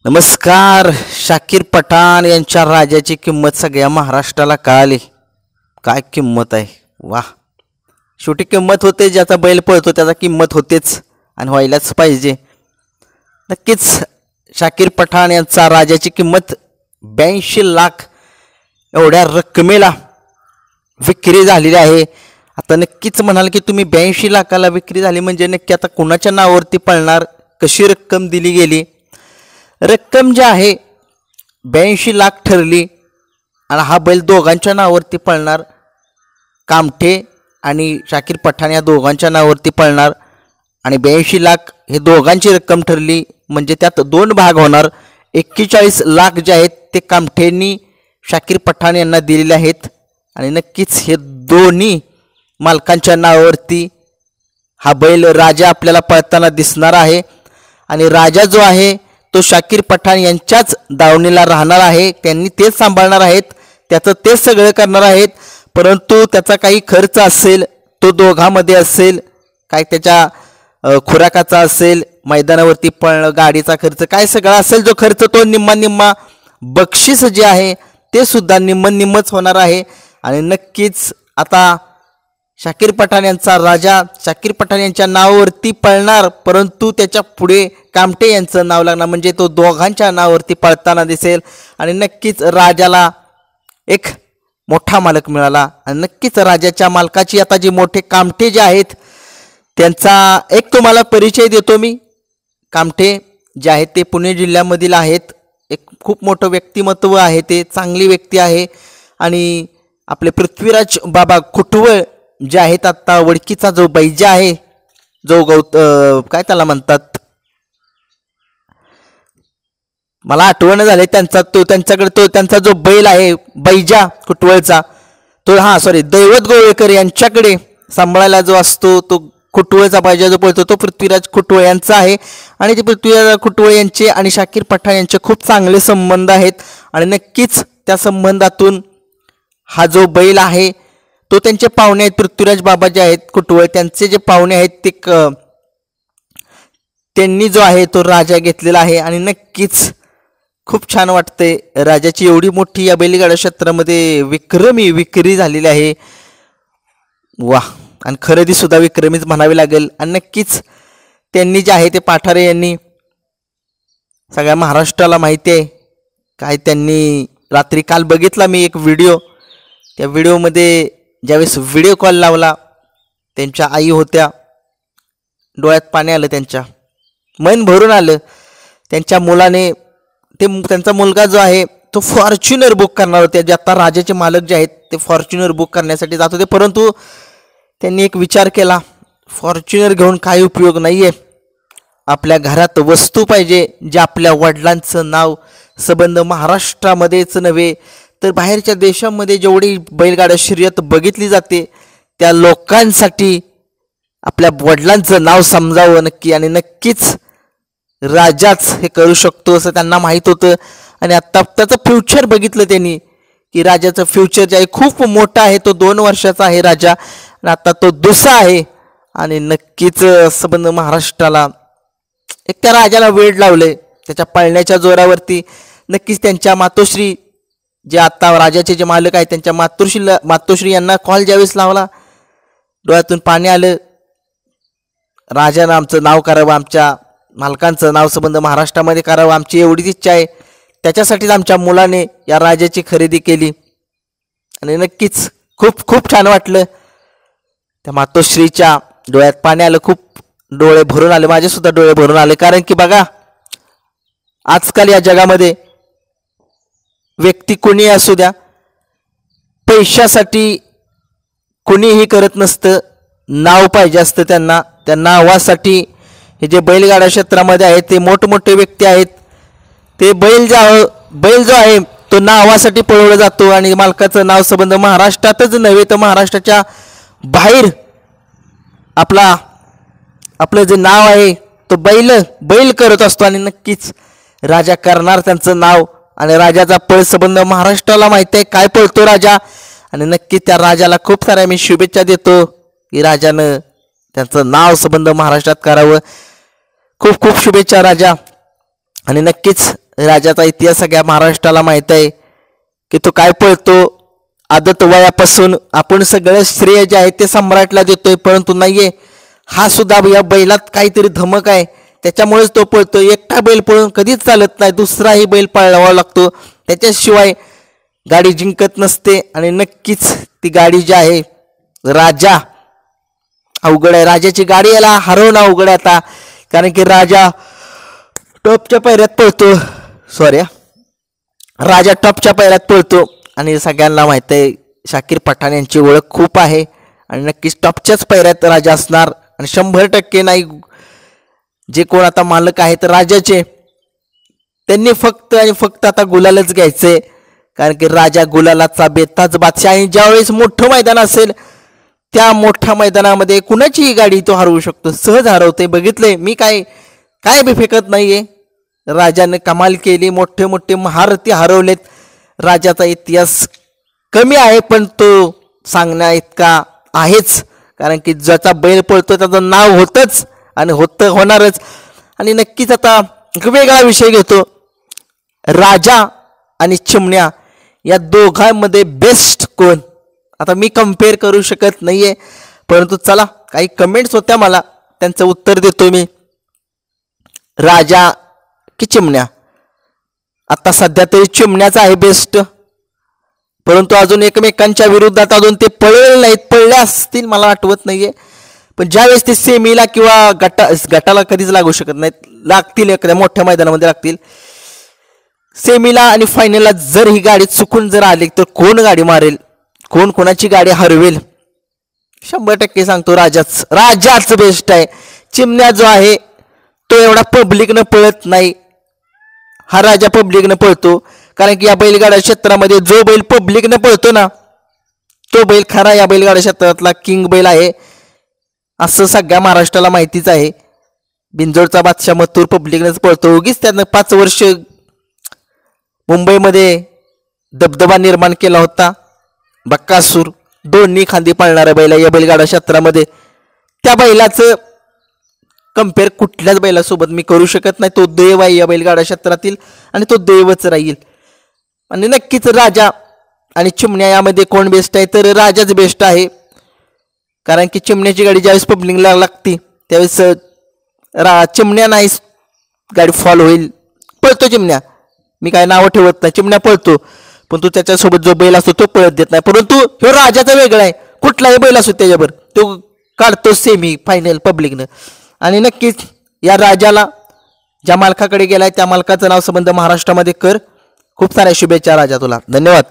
नमस्कार. शाकीर पठाण यांच्या राजाची किंमत सगळ्या महाराष्ट्राला कळाली. काय किंमत आहे. वाह. शेवटी किंमत होते, ज्याचा बैल पळतो त्याचा किंमत होतेच आणि व्हायलाच पाहिजे. नक्कीच शाकीर पठाण यांचा राजाची किंमत 82 लाख एवढ्या रकमेला विक्री झालेली आहे. आता नक्कीच म्हणाल की तुम्ही 82 लाखाला विक्री झाली म्हणजे नक्की आता कुणाच्या नावावरती पळणार, कशी रक्कम दिली गेली. रक्कम जी आहे 82 लाख ठरली आणि हा बैल दोघांच्या नावावरती पळणार. कामठे आणि शाकीर पठाण या दोघांच्या नावावरती पळणार आणि 82 लाख हे दोघांची रक्कम ठरली. म्हणजे त्यात दोन भाग होणार. 41 लाख जे आहेत ते कामठेंनी शाकीर पठाण यांना दिलेले आहेत आणि नक्कीच हे दोन्ही मालकांच्या नावावरती हा बैल राजा आपल्याला पळताना दिसणार आहे. आणि राजा जो आहे तो शाकीर पठाण यांच्याच दावणीला राहणार आहे. त्यांनी तेच सांभाळणार आहेत, त्याचं तेच सगळं करणार आहेत. परंतु त्याचा काही खर्च असेल तो दोघांमध्ये असेल, काय त्याच्या खुराकाचा असेल, मैदानावरती पळणं, गाडीचा खर्च, काय सगळा असेल जो खर्च तो निम्मा निम्मा. बक्षीस जे आहे ते सुद्धा निम्मच होणार आहे. आणि नक्कीच आता शाकीर पठाण यांचा राजा शाकीर पठाण यांच्या नावावरती पळणार, परंतु त्याच्या पुढे कामठे यांचं नाव लागणार. म्हणजे तो दोघांच्या नावावरती पळताना दिसेल आणि नक्कीच राजाला एक मोठा मालक मिळाला. आणि नक्कीच राजाच्या मालकाची आता जे मोठे कामठे जे आहेत त्यांचा एक तुम्हाला परिचय देतो मी. कामठे जे आहेत ते पुणे जिल्ह्यामधील आहेत. एक खूप मोठं व्यक्तिमत्व आहे, ते चांगली व्यक्ती आहे. आणि आपले पृथ्वीराज बाबा खुटवळ जे आहेत, आत्ता वडकीचा जो बैजा आहे, जो काय त्याला म्हणतात, मला आठवण झाले त्यांचा, तो त्यांच्याकडे तो त्यांचा जो बैल आहे बैजा खुटवळचा तो, दैवत गोवेकर यांच्याकडे सांभाळायला जो असतो तो खुटवळचा बैजा जो पळतो तो पृथ्वीराज खुटवळ यांचा आहे. आणि ते पृथ्वीराज खुटवळ यांचे आणि शाकीर पठाण यांचे खूप चांगले संबंध आहेत. आणि नक्कीच त्या संबंधातून हा जो बैल आहे तो त्यांचे पाहुणे आहेत. पृथ्वीराज बाबा जे आहेत खुटवळ त्यांचे जे पाहुणे आहेत ते त्यांनी जो आहे तो राजा घेतलेला आहे. आणि नक्कीच खूप छान वाटते. राजाची एवढी मोठी या बैलगाडा क्षेत्रामध्ये विक्रमी विक्री झालेली आहे. वाह. आणि खरेदी सुद्धा विक्रमीच म्हणावी लागेल. आणि नक्कीच त्यांनी जे आहे ते पाठारे यांनी सगळ्या महाराष्ट्राला माहिती आहे काय. त्यांनी रात्री काल बघितला मी एक व्हिडिओ. त्या व्हिडिओमध्ये ज्यावेळेस व्हिडिओ कॉल लावला त्यांच्या आई होत्या, डोळ्यात पाणी आलं, त्यांच्या मन भरून आलं. त्यांच्या मुलाने त्यांचा मुलगा जो आहे तो फॉर्च्युनर बुक करणार होते. जे आता राजाचे मालक जे आहेत ते फॉर्च्युनर बुक करण्यासाठी जात होते, परंतु त्यांनी एक विचार केला, फॉर्च्युनर घेऊन काही उपयोग नाही आहे. आपल्या घरात वस्तू पाहिजे जे आपल्या वडिलांचं नाव संबंध महाराष्ट्रामध्येच नव्हे तर बाहेरच्या देशामध्ये जेवढी बैलगाडा शर्यत बघितली जाते त्या लोकांसाठी आपल्या वडिलांचं नाव समजावं नक्की. आणि नक्कीच राजाच हे करू शकतो असं त्यांना माहीत होतं. आणि आत्ता त्याचं फ्युचर बघितलं त्यांनी की राजाचं फ्युचर जे आहे खूप मोठं आहे. तो 2 वर्षाचा आहे राजा आणि आता तो दुसरा आहे. आणि नक्कीच संबंध महाराष्ट्राला एक त्या राजाला वेळ लावले त्याच्या पळण्याच्या जोरावरती. नक्कीच त्यांच्या मातोश्री जे आता राजाचे जे मालक आहेत त्यांच्या मातोश्री यांना कॉल ज्यावेळेस लावला डोळ्यातून पाणी आलं. राजानं आमचं नाव करावं, आमच्या मालकांचं नाव संबंध महाराष्ट्रामध्ये करावं, आमची एवढीच इच्छा आहे. त्याच्यासाठीच आमच्या मुलाने या राजाची खरेदी केली. आणि नक्कीच खूप खूप छान वाटलं. त्या मातोश्रीच्या डोळ्यात पाणी आलं, खूप डोळे भरून आले, माझेसुद्धा डोळे भरून आले. कारण की बघा आजकाल या जगामध्ये व्यक्ती कोणी असू द्या, पैशासाठी कोणीही करत नसतं. नाव पाहिजे असतं त्यांना. त्या नावासाठी हे जे बैलगाडा क्षेत्रामध्ये आहेत ते मोठमोठे व्यक्ती आहेत. ते बैल जो आहे तो नावासाठी पळवला जातो. आणि मालकाचं नाव संबंध महाराष्ट्रातच नव्हे तर महाराष्ट्राच्या बाहेर आपलं जे नाव आहे तो बैल करत असतो. आणि नक्कीच राजा करणार त्यांचं नाव. आणि राजाचा पळ संबंध महाराष्ट्राला माहिती आहे काय पळतो राजा. आणि नक्की त्या राजाला खूप साऱ्या मी शुभेच्छा देतो की राजानं त्यांचं नाव संबंध महाराष्ट्रात करावं. खूप खूप शुभेच्छा राजा. आणि नक्कीच राजाचा इतिहास सगळ्या महाराष्ट्राला माहीत आहे की तो काय पळतो. आदत वयापासून आपण सगळं श्रेय जे आहे ते सम्राटला देतोय, परंतु नाहीये, हा सुद्धा या बैलात काहीतरी धमक आहे, त्याच्यामुळेच तो पळतो. एकटा बैल पळून कधीच चालत नाही, दुसराही बैल पळावा लागतो, त्याच्याशिवाय गाडी जिंकत नसते. आणि नक्कीच ती गाडी जी आहे राजा अवघड आहे. राजाची गाडी याला हरवणं अवघड आहे आता, कारण की राजा टॉपच्या पायऱ्यात पळतो. राजा टॉपच्या पायऱ्यात पळतो आणि सगळ्यांना माहित आहे शाकीर पठाण यांची ओळख खूप आहे आणि नक्कीच टॉपच्याच पायऱ्यात राजा असणार. आणि 100% नाही, जे कोण आता मालक आहेत राजाचे, त्यांनी फक्त आणि फक्त आता गुलालच घ्यायचे, कारण की राजा गुलालाचा बेताज बादशाह. आणि ज्यावेळेस मोठं मैदान असेल त्या मोठ्या मैदानामध्ये कुणाचीही गाडी तो हरवू शकतो, सहज हरवते. बघितलंय मी, काय बी फेकत नाहीये. राजाने कमाल केली, मोठे मोठे महारथी हरवलेत. राजाचा इतिहास कमी आहे पण तो सांगण्या इतका आहेच, कारण की ज्याचा बैल पळतो त्याचं नाव होतंच आणि होणारच. आणि नक्कीच आता एक वेगळा विषय घेतो, राजा आणि चिमण्या या दोघांमध्ये बेस्ट कोण. आता मी कम्पेअर करू शकत नाहीये, परंतु चला काही कमेंट्स होत्या, मला त्यांचं उत्तर देतो मी. राजा की चिमण्या, आता सध्या तरी चिमण्याचा आहे बेस्ट, परंतु अजून एकमेकांच्या विरोधात अजून ते पळले असतील मला आठवत नाहीये. पण ज्यावेळेस ते सेमीला किंवा गटाला कधीच लागू शकत नाहीत, लागतील एखाद्या मोठ्या मैदानामध्ये लागतील. सेमीला आणि फायनलला जर ही गाडी चुकून जर आली तर कोण गाडी मारेल, कोण कोणाची गाडी हरवेल, 100% सांगतो राजाच बेस्ट आहे. चिमण्या जो आहे तो एवढा पब्लिकनं पळत नाही, हा राजा पब्लिकनं पळतो. कारण की या बैलगाडा क्षेत्रामध्ये जो बैल पब्लिकनं पळतो ना तो बैल खरा या बैलगाडा क्षेत्रातला किंग बैल आहे, असं सगळ्या महाराष्ट्राला माहितीच आहे. बिंजोडचा बादशाह मथुर पब्लिकनंच पळतो. उगीच त्यानं 5 वर्ष मुंबईमध्ये दबदबा निर्माण केला होता. बक्कासूर दोन्ही खांदी पाळणाऱ्या बैला या बैलगाडा क्षेत्रामध्ये, त्या बैलाचं कम्पेअर कुठल्याच बैलासोबत मी करू शकत नाही. तो देव आहे या बैलगाडा क्षेत्रातील आणि तो देवच राहील. आणि नक्कीच राजा आणि चिमण्या यामध्ये कोण बेस्ट आहे, तर राजाच बेस्ट आहे. कारण की चिमण्याची गाडी ज्यावेळेस पब्लिकला लागती त्यावेळेस चिमण्या नाही गाडी फॉल होईल, पळतो चिमण्या. मी काय नावं ठेवत नाही, चिमण्या पळतो, पण तो त्याच्यासोबत जो बैल असतो तो पळत देत नाही. परंतु हे राजाचा वेगळा आहे, कुठलाही बैल असतो त्याच्यावर तो काढतो सेमी फायनल पब्लिकनं. आणि नक्कीच या राजाला ज्या मालकाकडे गेलाय त्या मालकाचं नाव संबंध महाराष्ट्रामध्ये कर. खूप साऱ्या शुभेच्छा राजा तुला, धन्यवाद.